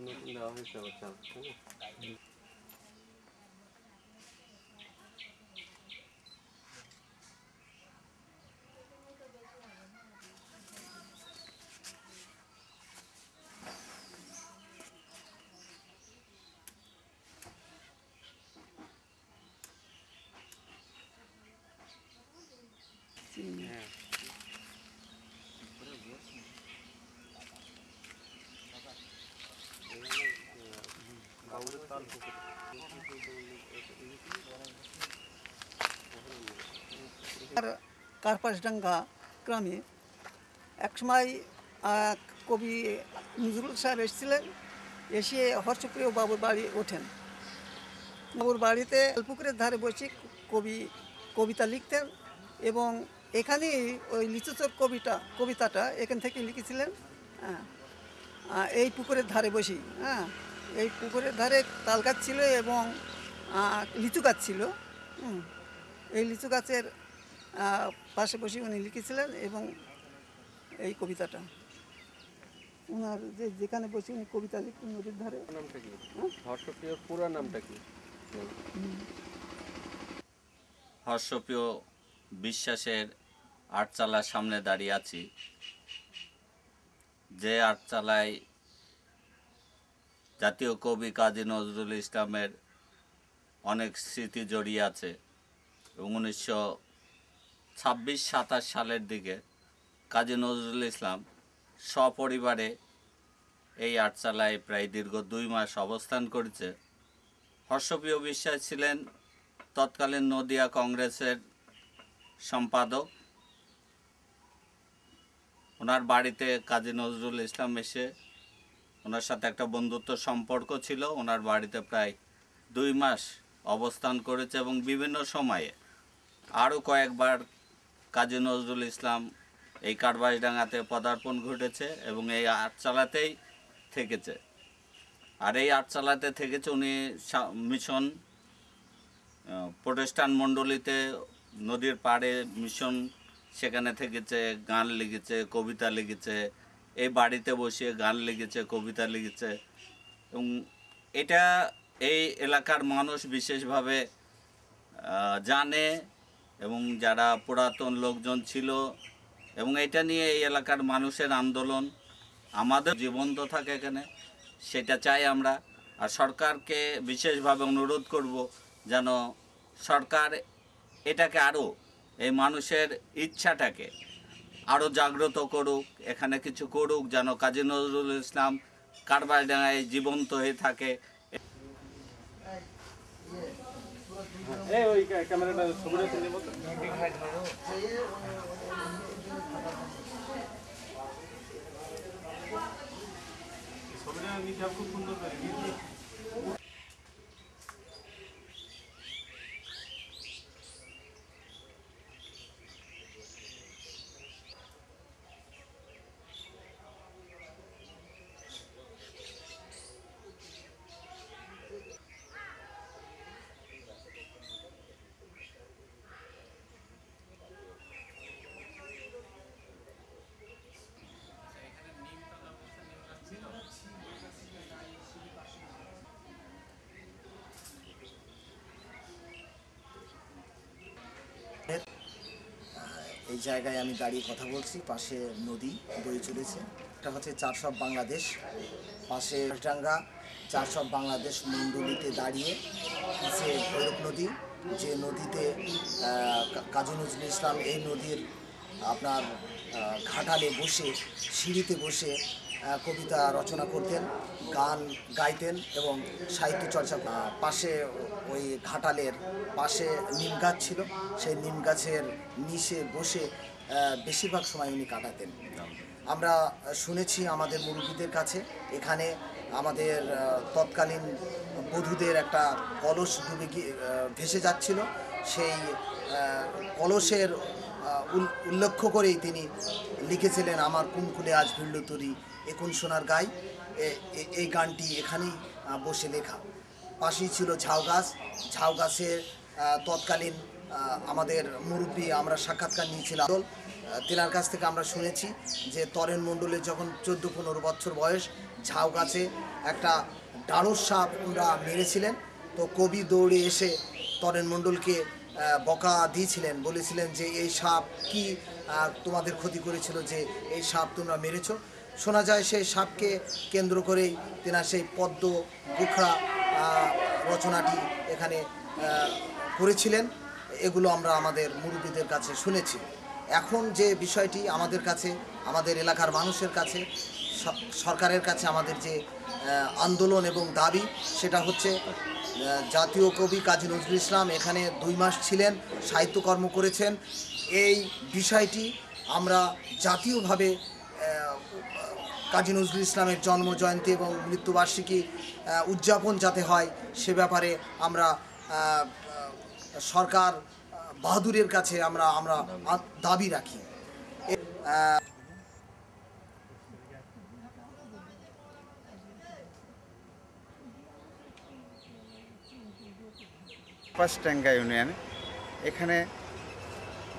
নতুন দেওয়া হয়েছে আবার চাল, তাই না? হ্যাঁ। কার্পাসডাঙ্গা গ্রামে একসময় কবি নজরুল সাহেব এসেছিলেন, এসে হর্ষপ্রিয় বাবুর বাড়ি ওঠেন। বাবুর বাড়িতে পুকুরের ধারে বসে কবি কবিতা লিখতেন এবং এখানেই ওই লিচুচোর কবিতাটা এখান থেকে লিখেছিলেন। এই পুকুরের ধারে বসেই, এই পুকুরের ধারে তাল গাছ ছিল এবং লিচু গাছ ছিল। এই লিচু গাছের পাশে বসে উনি লিখেছিলেন এবং এই কবিতাটা ওনার যেখানে বসে উনি কবিতা লিখতেন নদীর ধারে। নামটা কি? হর্ষপ্রিয়র পুরো নামটা কি? হর্ষপ্রিয় বিশ্বাসের আটচালার সামনে দাঁড়িয়ে আছি, যে আটচালায় জাতীয় কবি কাজী নজরুল ইসলামের অনেক স্মৃতি জড়িয়ে আছে এবং 1926-27 সালের দিকে কাজী নজরুল ইসলাম সপরিবারে এই আটচালায় প্রায় দীর্ঘ 2 মাস অবস্থান করেছে। হর্ষপ্রিয় বিশ্বাস ছিলেন তৎকালীন নদিয়া কংগ্রেসের সম্পাদক। ওনার বাড়িতে কাজী নজরুল ইসলাম এসে ওনার সাথে একটা বন্ধুত্ব সম্পর্ক ছিল। ওনার বাড়িতে প্রায় 2 মাস অবস্থান করেছে এবং বিভিন্ন সময়ে আরও কয়েকবার কাজী নজরুল ইসলাম এই কার্পাসডাঙ্গাতে পদার্পণ ঘটেছে এবং এই আটচালাতেই থেকেছে। আর এই আটচালাতে থেকেছে উনি মিশন প্রোটেস্টান্ট মণ্ডলীতে নদীর পাড়ে মিশন, সেখানে থেকেছে, গান লিখেছে, কবিতা লিখেছে, এই বাড়িতে বসে গান লিখেছে, কবিতা লিখেছে এবং এটা এই এলাকার মানুষ বিশেষভাবে জানে এবং যারা পুরাতন লোকজন ছিল এবং এটা নিয়ে এই এলাকার মানুষের আন্দোলন আমাদের জীবন্ত থাকে এখানে, সেটা চাই আমরা। আর সরকারকে বিশেষভাবে অনুরোধ করব যেন সরকার এটাকে আরও এই মানুষের ইচ্ছাটাকে আরও জাগ্রত করুক, এখানে কিছু করুক যেন কাজী নজরুল ইসলাম কার্পাসডাঙ্গায় জীবন্ত হয়ে থাকে। ওই ক্যামেরাটা ছবিটা তুলে নেব তো। ছবিটা নিতে খুব সুন্দর করে এই জায়গায় আমি দাঁড়িয়ে কথা বলছি। পাশে নদী বয়ে চলেছে, এটা হচ্ছে চারশব বাংলাদেশ। পাশে ডাঙ্গা চারশব বাংলাদেশ মণ্ডলীতে দাঁড়িয়ে নিচে ভৈরব নদী, যে নদীতে কাজী নজরুল ইসলাম এই নদীর আপনার ঘাটালে বসে, সিঁড়িতে বসে কবিতা রচনা করতেন, গান গাইতেন এবং সাহিত্য চর্চা। পাশে ওই ঘাটালের পাশে নিম গাছ ছিল, সেই নিম গাছের নিচে বসে বেশিরভাগ সময় উনি কাটাতেন। আমরা শুনেছি আমাদের মুরব্বীদের কাছে এখানে আমাদের তৎকালীন বধূদের একটা কলস ডুবে ভেসে যাচ্ছিল, সেই কলসের উল্লেখ করেই তিনি লিখেছিলেন আমার কুমকুলে আজ ভিড়ল তরি এখন সোনার গাই। এই গানটি এখানেই বসে লেখা। পাশেই ছিল ঝাউ গাছ, ঝাউ গাছের তৎকালীন আমাদের মুরব্বী আমরা সাক্ষাৎকার নিয়েছিলাম, তেনার কাছ থেকে আমরা শুনেছি যে তরেন মণ্ডলের যখন 14-15 বছর বয়স ঝাউ গাছে একটা ডাড়স সাপ ওরা মেরেছিলেন। তো কবি দৌড়ে এসে তরেন মণ্ডলকে বকা দিয়েছিলেন, বলেছিলেন যে এই সাপ কি তোমাদের ক্ষতি করেছিল যে এই সাপ তোমরা মেরেছো। শোনা যায় সেই সাপকে কেন্দ্র করেই তেনা সেই পদ্ম গোখরা রচনাটি এখানে করেছিলেন। এগুলো আমরা আমাদের মুরব্বীদের কাছে শুনেছি। এখন যে বিষয়টি আমাদের কাছে, আমাদের এলাকার মানুষের কাছে, সরকারের কাছে আমাদের যে আন্দোলন এবং দাবি, সেটা হচ্ছে জাতীয় কবি কাজী নজরুল ইসলাম এখানে 2 মাস ছিলেন, সাহিত্যকর্ম করেছেন। এই বিষয়টি আমরা জাতীয়ভাবে কাজী নজরুল ইসলামের জন্মজয়ন্তী এবং মৃত্যুবার্ষিকী উদযাপন যাতে হয় সে ব্যাপারে আমরা সরকার বাহাদুরের কাছে আমরা দাবি রাখি। পাঁচটাঙ্গা ইউনিয়ন, এখানে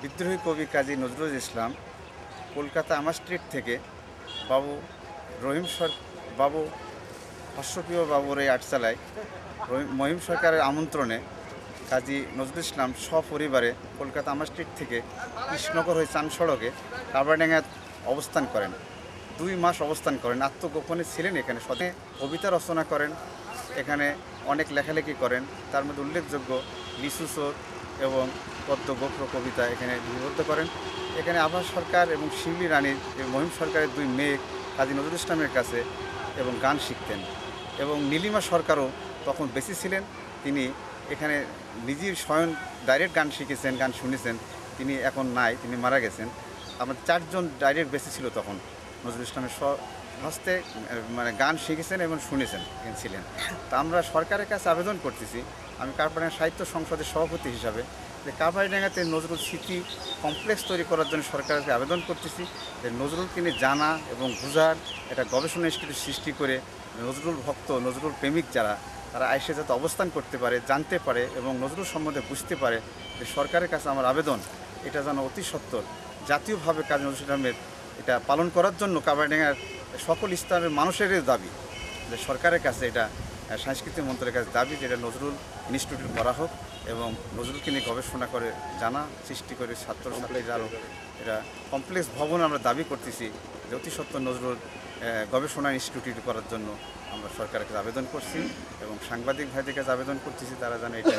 বিদ্রোহী কবি কাজী নজরুল ইসলাম কলকাতা আমার স্ট্রিট থেকে বাবু হাস্যপ্রিয় বাবুর এই আটচালায় মহিম সরকারের আমন্ত্রণে কাজী নজরুল ইসলাম সপরিবারে কলকাতা আমার স্ট্রিট থেকে কৃষ্ণনগর হয়ে চান সড়কে কারবারডাঙ্গায় অবস্থান করেন। 2 মাস অবস্থান করেন, আত্মগোপনে ছিলেন। এখানে সতে কবিতা রচনা করেন, এখানে অনেক লেখালেখি করেন। তার মধ্যে উল্লেখযোগ্য লিচু চোর এবং পদ্ম গোখর কবিতা এখানে লিপিবদ্ধ করেন। এখানে আভা সরকার এবং শিউলি রানীর মহিম সরকারের 2 মেয়ে কাজী নজরুল ইসলামের কাছে এবং গান শিখতেন। এবং নীলিমা সরকারও তখন বেঁচে ছিলেন। তিনি এখানে নিজের স্বয়ং ডাইরেক্ট গান শিখেছেন, গান শুনেছেন। তিনি এখন নাই, তিনি মারা গেছেন। আমার 4 জন ডাইরেক্ট বেঁচে ছিল তখন নজরুল ইসলামের হস্তে মানে গান শিখেছেন এবং শুনেছেন ছিলেন। তা আমরা সরকারের কাছে আবেদন করতেছি, আমি কারবারডাঙ্গা সাহিত্য সংসদের সভাপতি হিসাবে, যে কারবারডাঙ্গাতে নজরুল স্মৃতি কমপ্লেক্স তৈরি করার জন্য সরকারকে আবেদন করতেছি। যে নজরুলকে নিয়ে জানা এবং বোঝার একটা গবেষণা ইনস্টিটিউট সৃষ্টি করে নজরুল ভক্ত, নজরুল প্রেমিক যারা, তারা আইসে যাতে অবস্থান করতে পারে, জানতে পারে এবং নজরুল সম্বন্ধে বুঝতে পারে। যে সরকারের কাছে আমার আবেদন, এটা যেন অতি সত্বর জাতীয়ভাবে কাজী নজরুল ইসলামের এটা পালন করার জন্য কারবারডাঙ্গার সকল স্তরের মানুষেরই দাবি, যে সরকারের কাছে এটা সাংস্কৃতিক মন্ত্রণালয়ের কাছে দাবি যে এটা নজরুল ইনস্টিটিউট করা হোক এবং নজরুলকে নিয়ে গবেষণা করে জানা সৃষ্টি করে ছাত্রছাত্রীরা আরও এটা কমপ্লেক্স ভবন আমরা দাবি করতেছি যে অতি সত্বর নজরুল গবেষণা ইনস্টিটিউট করার জন্য আমরা সরকারের কাছে আবেদন করছি এবং সাংবাদিক ভাইদের কাছে আবেদন করতেছি, তারা যেন এটা